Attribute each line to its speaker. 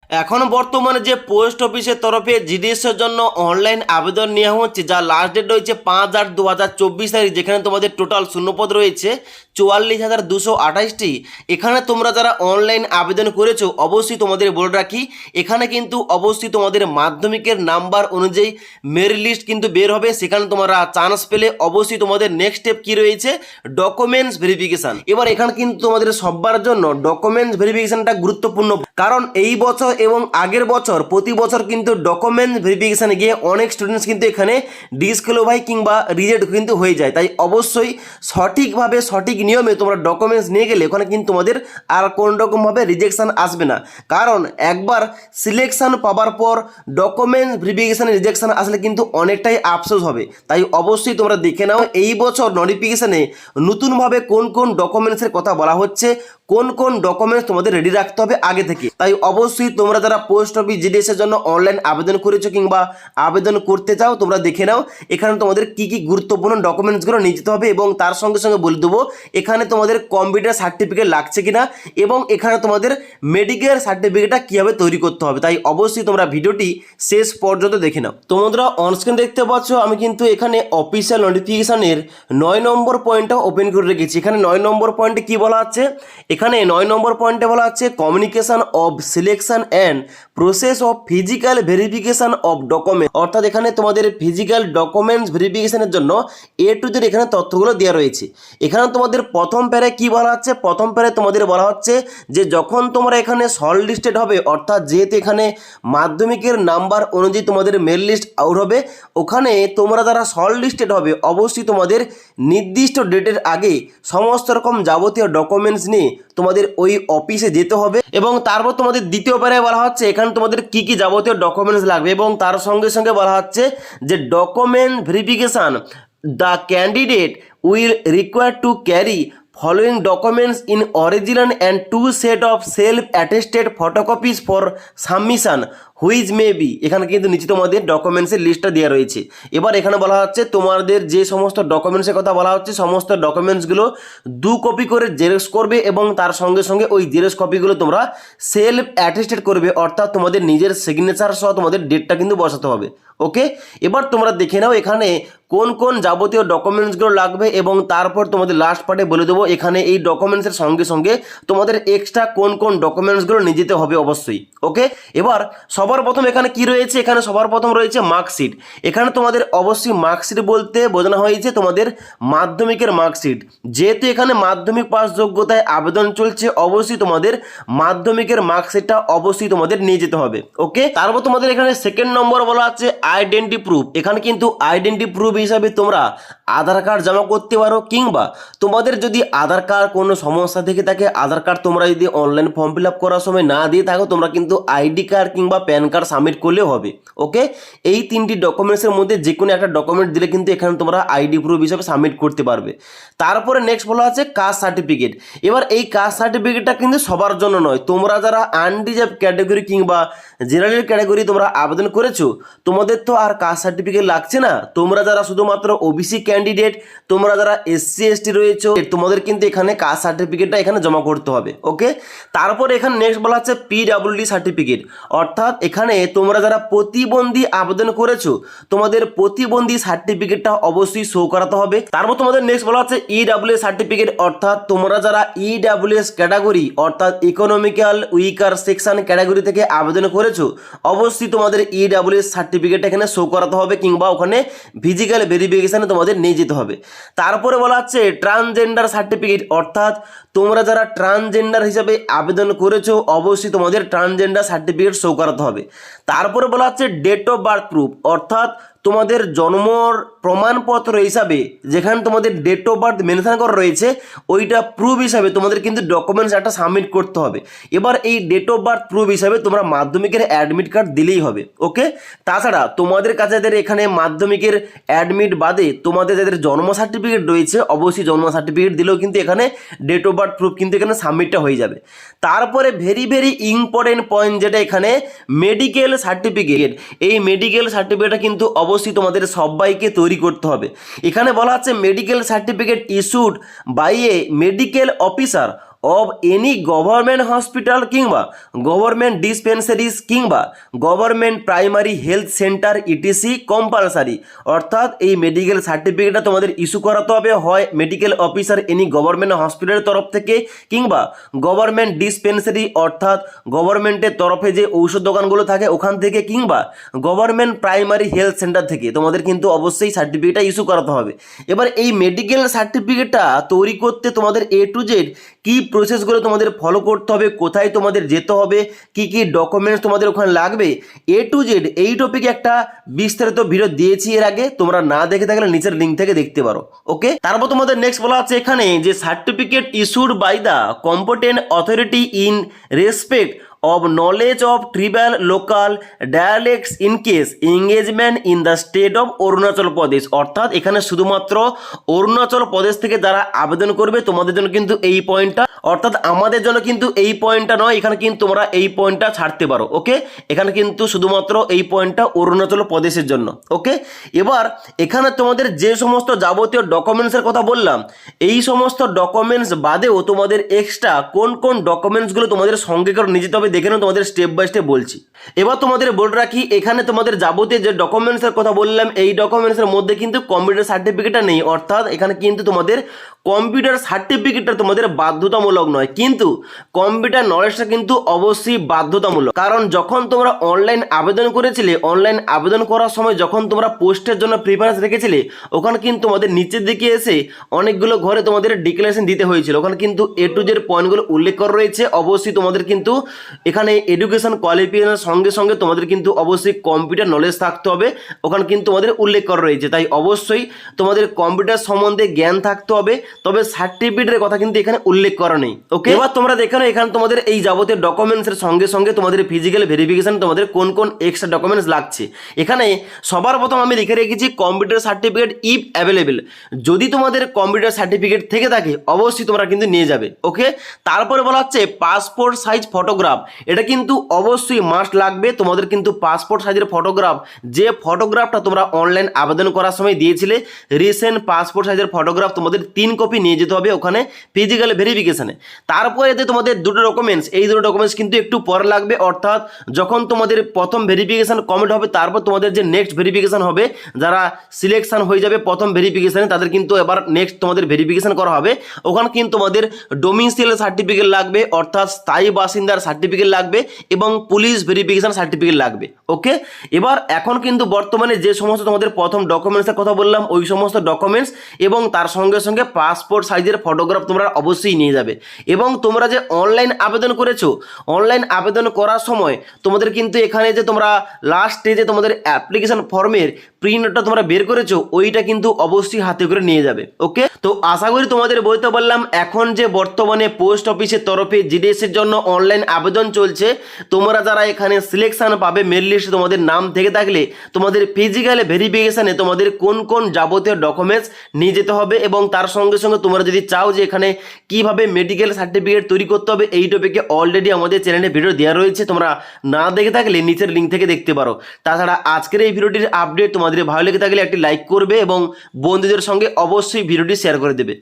Speaker 1: এখন বর্তমানে যে পোস্ট অফিসের তরফে জিডিএস এর জন্য অনলাইন আবেদন নেওয়া হচ্ছে, যার লাস্ট ডেট রয়েছে 5/8/2024 তারিখ, যেখানে তোমাদের টোটাল শূন্যপদ রয়েছে 44,228টি। এখানে তোমরা যারা অনলাইন আবেদন করেছো অবশ্যই তোমাদের বলে রাখি, এখানে কিন্তু অবশ্যই তোমাদের মাধ্যমিকের নাম্বার অনুযায়ী মেরিট লিস্ট কিন্তু বের হবে। সেখানে তোমরা চান্স পেলে অবশ্যই তোমাদের নেক্সট স্টেপ কি রয়েছে, ডকুমেন্টস ভেরিফিকেশন। এবার এখানে কিন্তু তোমাদের সবার জন্য ডকুমেন্টস ভেরিফিকেশনটা গুরুত্বপূর্ণ, কারণ এই বছর এবং আগের বছর প্রতি বছর কিন্তু ডকুমেন্ট ভেরিফিকেশানে গিয়ে অনেক স্টুডেন্টস কিন্তু এখানে ডিসকোয়ালিফাই কিংবা রিজেক্ট কিন্তু হয়ে যায়। তাই অবশ্যই সঠিকভাবে সঠিক নিয়মে তোমরা ডকুমেন্টস নিয়ে গেলে ওখানে কিন্তু তোমাদের আর কোনো রকমভাবে রিজেকশান আসবে না। কারণ একবার সিলেকশান পাওয়ার পর ডকুমেন্ট ভেরিফিকেশানে রিজেকশান আসলে কিন্তু অনেকটাই আফসোস হবে। তাই অবশ্যই তোমরা দেখে নাও এই বছর নোটিফিকেশানে নতুনভাবে কোন কোন ডকুমেন্টসের কথা বলা হচ্ছে, কোন কোন ডকুমেন্টস তোমাদের রেডি রাখতে হবে আগে থেকে। তাই অবশ্যই তোমরা যারা পোস্ট অফিস জিডিএস এর জন্য অনলাইন আবেদন করেছো কিংবা আবেদন করতে চাও তোমরা দেখে নাও এখানে তোমাদের কি কি গুরুত্বপূর্ণ ডকুমেন্টসগুলো নিয়ে যেতে হবে, এবং তার সঙ্গে সঙ্গে বলে দেবো এখানে তোমাদের কম্পিউটার সার্টিফিকেট লাগছে কিনা এবং এখানে তোমাদের মেডিকেল সার্টিফিকেটটা কীভাবে তৈরি করতে হবে। তাই অবশ্যই তোমরা ভিডিওটি শেষ পর্যন্ত দেখে নাও। তোমরা অনস্ক্রিন দেখতে পাচ্ছ আমি কিন্তু এখানে অফিসিয়াল নোটিফিকেশনের 9 নম্বর পয়েন্টটা ওপেন করে রেখেছি। এখানে 9 নম্বর পয়েন্টে কি বলা আছে, এখানে 9 নম্বর পয়েন্টে বলা আছে communication of selection and process of physical verification of document. অর্থাৎ এখানে তোমাদের ফিজিক্যাল ডকুমেন্টস ভেরিফিকেশনের জন্য এ টু জেড এখানে তথ্যগুলো দেওয়া রয়েছে। এখানে তোমাদের প্রথম প্যারে কি বলা হচ্ছে, প্রথম প্যারে তোমাদের বলা হচ্ছে যে যখন তোমরা এখানে শর্ট লিস্টেড হবে, অর্থাৎ যেহেতু এখানে মাধ্যমিকের নাম্বার অনুযায়ী তোমাদের মেল লিস্ট আউট হবে, ওখানে তোমরা যারা শর্ট লিস্টেড হবে অবশ্যই তোমাদের নির্দিষ্ট ডেটের আগে সমস্ত রকম যাবতীয় ডকুমেন্টস নিয়ে তোমাদের ওই অফিসে যেতে হবে। এবং তারপর তোমাদের দ্বিতীয় প্যারে বলা হচ্ছে এখানে তোমাদের কি কি যাবতীয় ডকুমেন্টস লাগবে, এবং তার সঙ্গে সঙ্গে বলা হচ্ছে যে document verification the candidate will require to carry following documents in original and 2 set of self-attested photocopies for submission which may be। এখানে কিন্তু নিচে তোমাদের ডকুমেন্টসের লিস্টটা দেওয়া রয়েছে। এবার এখানে বলা হচ্ছে তোমাদের যে সমস্ত ডকুমেন্টসের কথা বলা হচ্ছে সমস্ত ডকুমেন্টসগুলো 2 কপি করে জেরক্স করবে, এবং তার সঙ্গে সঙ্গে ওই জেরক্স কপিগুলো তোমরা সেলফ অ্যাটেস্টেড করবে, অর্থাৎ তোমাদের নিজের সিগনেচার সহ তোমাদের ডেটটা কিন্তু বসাতে হবে। ওকে, এবার তোমরা দেখে নাও এখানে কোন কোন যাবতীয় ডকুমেন্টসগুলো লাগবে, এবং তারপর তোমাদের লাস্ট পার্টে বলে দেবো এখানে এই ডকুমেন্টসের সঙ্গে সঙ্গে তোমাদের এক্সট্রা কোন কোন ডকুমেন্টসগুলো নিয়ে যেতে হবে অবশ্যই। ওকে, এবার সবার প্রথম এখানে কি রয়েছে, এখানে সবার প্রথম রয়েছে মার্কশিট। এখানে তোমাদের অবশ্যই মার্কশিট বলতে বোঝানো হয়েছে তোমাদের মাধ্যমিকের মার্কশিট। যেহেতু এখানে মাধ্যমিক পাস যোগ্যতায় আবেদন চলছে অবশ্যই তোমাদের মাধ্যমিকের মার্কশিটটা অবশ্যই তোমাদের নিয়ে যেতে হবে। ওকে, তারপর তোমাদের এখানে সেকেন্ড নম্বর বলা আছে আইডেন্টি প্রুফ। এখানে কিন্তু আইডেন্টি প্রুফ হিসাবে তোমরা আধার কার্ড জমা করতে পারো, কিংবা তোমাদের যদি আধার কার্ড কোনো সমস্যা থেকে থাকে আধার কার্ড তোমরা যদি অনলাইন ফর্ম ফিল আপ করার সময় না দিয়ে থাকো তোমরা কিন্তু আইডি কার্ড কিংবা প্যান কার্ড সাবমিট করলেও হবে। ওকে, এই তিনটি ডকুমেন্টসের মধ্যে যে কোনো একটা ডকুমেন্ট দিলে কিন্তু এখানে তোমরা আইডি প্রুফ হিসাবে সাবমিট করতে পারবে। তারপরে নেক্সট বলা আছে কাস্ট সার্টিফিকেট। এবার এই কাস্ট সার্টিফিকেটটা কিন্তু সবার জন্য নয়, তোমরা যারা আনরিজার্ভ ক্যাটাগরি কিংবা জেনারেল ক্যাটাগরি তোমরা আবেদন করেছো তোমাদের তো আর কাস্ট সার্টিফিকেট লাগছে না। তোমরা যারা শুধুমাত্র ওবিসি ক্যান্ডিডেট, তোমরা যারা এসসি এসটি রয়েছো তোমাদের কিন্তু এখানে কাস্ট সার্টিফিকেটটা এখানে জমা করতে হবে। ওকে, তারপর এখানে নেক্সট বলা হচ্ছে পিডাব্লিউডি সার্টিফিকেট। অর্থাৎ এখানে তোমরা যারা প্রতিবন্ধী আবেদন করেছো তোমাদের প্রতিবন্ধী সার্টিফিকেটটা অবশ্যই শো করাতে হবে। তারপর তোমাদের নেক্সট বলা হচ্ছে ইডাব্লিউএস সার্টিফিকেট। অর্থাৎ তোমরা যারা ইডাব্লিউএস ক্যাটাগরি অর্থাৎ ইকোনমিক্যাল উইকার সেকশন ক্যাটাগরি থেকে আবেদন করেছো অবশ্যই তোমাদের ইডাব্লিউএস সার্টিফিকেট এখানে শো করাতে হবে, কিংবা ওখানে ফিজিক্যাল ভেরিফিকেশনে তোমাদের নিয়ে যেতে হবে। তারপরে বলা হচ্ছে ট্রান্সজেন্ডার সার্টিফিকেট। অর্থাৎ তোমরা যারা ট্রান্সজেন্ডার হিসাবে আবেদন করেছো অবশ্যই তোমাদের ট্রান্সজেন্ডার সার্টিফিকেট শো করাতে হবে। তারপরে বলা হচ্ছে ডেট অফ বার্থ প্রুফ। অর্থাৎ তোমাদের জন্মর প্রমাণপত্র হিসাবে যেখানে তোমাদের ডেট অফ বার্থ মেনশন করা রয়েছে ওইটা প্রুফ হিসাবে তোমাদের কিন্তু ডকুমেন্টস একটা সাবমিট করতে হবে। এবার এই ডেট অফ বার্থ প্রুফ হিসাবে তোমরা মাধ্যমিকের অ্যাডমিট কার্ড দিলেই হবে। ওকে, তাছাড়া তোমাদের কাছে যাদের এখানে মাধ্যমিকের অ্যাডমিট বাদে তোমাদের যাদের জন্ম সার্টিফিকেট রয়েছে অবশ্যই জন্ম সার্টিফিকেট দিলেও কিন্তু এখানে ডেট অফ বার্থ প্রুফ কিন্তু এখানে সাবমিটটা হয়ে যাবে। তারপরে ভেরি ভেরি ইম্পর্টেন্ট পয়েন্ট যেটা এখানে মেডিকেল সার্টিফিকেট। এই মেডিকেল সার্টিফিকেটটা কিন্তু অবশ্যই তোমাদের সবাইকে তৈরি করতে হবে। এখানে বলা আছে medical certificate issued by a medical officer of any government hospital কিংবা গভর্নমেন্ট ডিসপেন্সারিজ কিংবা government primary health centre ETC compulsory. অর্থাৎ এই মেডিকেল সার্টিফিকেটটা তোমাদের ইস্যু করাতে হবে হয় মেডিকেল অফিসার এনি গভর্নমেন্ট হসপিটালের তরফ থেকে কিংবা গভর্নমেন্ট ডিসপেন্সারি অর্থাৎ গভর্নমেন্টের তরফে যে ঔষধ দোকানগুলো থাকে ওখান থেকে কিংবা গভর্নমেন্ট প্রাইমারি হেলথ সেন্টার থেকে তোমাদের কিন্তু অবশ্যই সার্টিফিকেটটা ইস্যু করাতে হবে। এবার এই মেডিকেল সার্টিফিকেটটা তৈরি করতে তোমাদের এ টু জেড কী প্রসেসগুলো তোমাদের ফলো করতে হবে, কোথায় তোমাদের যেতে হবে, কি কি ডকুমেন্টস তোমাদের ওখানে লাগবে, এ টু জেড এই টপিকে একটা বিস্তারিত ভিডিও দিয়েছি এর আগে, তোমরা না দেখে থাকলে নিচের লিঙ্ক থেকে দেখতে পারো। ওকে, তারপর তোমাদের নেক্সট বলা আছে এখানে যে certificate issued by the competent authority in respect of knowledge of tribal local dialects in case engagement in the state of Arunachal Pradesh. অর্থাৎ এখানে শুধুমাত্র অরুণাচল প্রদেশ থেকে যারা আবেদন করবে তোমাদের জন্য কিন্তু এই পয়েন্টটা, অর্থাৎ আমাদের জন্য কিন্তু এই পয়েন্টটা নয়, এখানে কিন্তু তোমরা এই পয়েন্টটা ছাড়তে পারো। ওকে, এখানে কিন্তু শুধুমাত্র এই পয়েন্টটা অরুণাচল প্রদেশের জন্য। ওকে, এবার এখানে তোমাদের যে সমস্ত যাবতীয় ডকুমেন্টসের কথা বললাম এই সমস্ত ডকুমেন্টস বাদেও তোমাদের এক্সট্রা কোন কোন ডকুমেন্টসগুলো তোমাদের সঙ্গে করে নিয়ে যেতে হবে দেখে নাও, তোমাদের স্টেপ বাই স্টেপ বলছি। এবার তোমাদের বলে রাখি এখানে তোমাদের যাবতীয় যে ডকুমেন্টসের কথা বললাম এই ডকুমেন্টসের মধ্যে কিন্তু কম্পিউটার সার্টিফিকেটটা নেই। অর্থাৎ এখানে কিন্তু তোমাদের কম্পিউটার সার্টিফিকেটটা তোমাদের বাধ্যতামূলক নয়, কিন্তু কম্পিউটার নলেজটা কিন্তু অবশ্যই বাধ্যতামূলক। কারণ যখন তোমরা অনলাইন আবেদন করেছিলে, অনলাইন আবেদন করার সময় যখন তোমরা পোস্টের জন্য প্রিফারেন্স রেখেছিলে ওখানে কিন্তু তোমাদের নিচের দিকে এসে অনেকগুলো ঘরে তোমাদের ডিক্লারেশন দিতে হয়েছিল, ওখানে কিন্তু এ টু জেড পয়েন্টগুলো উল্লেখ করা রয়েছে। অবশ্যই তোমাদের কিন্তু এখানে এডুকেশন কোয়ালিফিকেশনের সঙ্গে সঙ্গে তোমাদের কিন্তু অবশ্যই কম্পিউটার নলেজ থাকতে হবে, ওখানে কিন্তু তোমাদের উল্লেখ করা রয়েছে। তাই অবশ্যই তোমাদের কম্পিউটার সম্বন্ধে জ্ঞান থাকতে হবে, তবে সার্টিফিকেটের কথা কিন্তু এখানে উল্লেখ করা নেই। ওকে, এবার তোমরা দেখে নাও এখানে তোমাদের এই যাবতীয় ডকুমেন্টসের সঙ্গে সঙ্গে তোমাদের ফিজিক্যাল ভেরিফিকেশন তোমাদের কোন কোন এক্সট্রা ডকুমেন্টস লাগছে। এখানে সবার প্রথম আমি লিখে রেখেছি কম্পিউটার সার্টিফিকেট ইফ অ্যাভেলেবেল। যদি তোমাদের কম্পিউটার সার্টিফিকেট থেকে থাকে অবশ্যই তোমরা কিন্তু নিয়ে যাবে। ওকে, তারপরে বলা হচ্ছে পাসপোর্ট সাইজ ফটোগ্রাফ, এটা কিন্তু অবশ্যই মাস্ট লাগবে। তোমাদের কিন্তু পাসপোর্ট সাইজের ফটোগ্রাফ, যে ফটোগ্রাফটা তোমরা অনলাইন আবেদন করার সময় দিয়েছিলে রিসেন্ট পাসপোর্ট সাইজের ফটোগ্রাফ তোমাদের 3 কপি নিয়ে যেতে হবে ওখানে ফিজিক্যাল ভেরিফিকেশনে। তারপরে তোমাদের দুটো ডকুমেন্টস, এই দুটো ডকুমেন্টস কিন্তু একটু পরে লাগবে। অর্থাৎ যখন তোমাদের প্রথম ভেরিফিকেশন কমপ্লিট হবে তারপর তোমাদের যে নেক্সট ভেরিফিকেশন হবে, যারা সিলেকশন হয়ে যাবে প্রথম ভেরিফিকেশনে তাদের কিন্তু এবার নেক্সট তোমাদের ভেরিফিকেশন করা হবে, ওখানে কিন্তু তোমাদের ডোমিসাইল সার্টিফিকেট লাগবে, অর্থাৎ স্থায়ী বাসিন্দার সার্টিফিকেট লাগবে এবং পুলিশ ভেরিফিকেশন সার্টিফিকেট লাগবে। ওকে, এবার এখন কিন্তু বর্তমানে যে সমস্ত তোমাদের প্রথম ডকুমেন্টসের কথা বললাম ওই সমস্ত ডকুমেন্টস এবং তার সঙ্গে সঙ্গে পাসপোর্ট সাইজের ফটোগ্রাফ তোমরা অবশ্যই নিয়ে যাবে। এবং তোমরা যে অনলাইন আবেদন করেছো, অনলাইন আবেদন করার সময় তোমাদের কিন্তু এখানে যে তোমরা লাস্ট স্টেজে তোমাদের অ্যাপ্লিকেশন ফর্মের প্রিন্টটা তোমরা বের করেছো ওইটা কিন্তু অবশ্যই হাতে করে নিয়ে যাবে। ওকে, তো আশা করি তোমাদের বলতে পারলাম এখন যে বর্তমানে পোস্ট অফিসের তরফে জিডিএস এর জন্য অনলাইন আবেদন চলছে, তোমরা যারা এখানে সিলেকশন পাবে মেল লিস্টে তোমাদের নাম থেকে থাকলে তোমাদের ফিজিক্যাল ভেরিফিকেশনে তোমাদের কোন কোন যাবতীয় ডকুমেন্টস নিয়ে যেতে হবে এবং তার সঙ্গে সঙ্গে তোমরা যদি চাও যে এখানে কিভাবে মেডিকেল সার্টিফিকেট তৈরি করতে হবে এই টপিকে অলরেডি আমাদের চ্যানেলে ভিডিও দেওয়া রয়েছে, তোমরা না দেখে থাকলে নিচের লিঙ্ক থেকে দেখতে পারো। তাছাড়া আজকের এই ভিডিওটির আপডেট তোমাদের ভালো লেগে থাকলে একটি লাইক করবে এবং বন্ধুদের সঙ্গে অবশ্যই ভিডিওটি শেয়ার করে দেবে।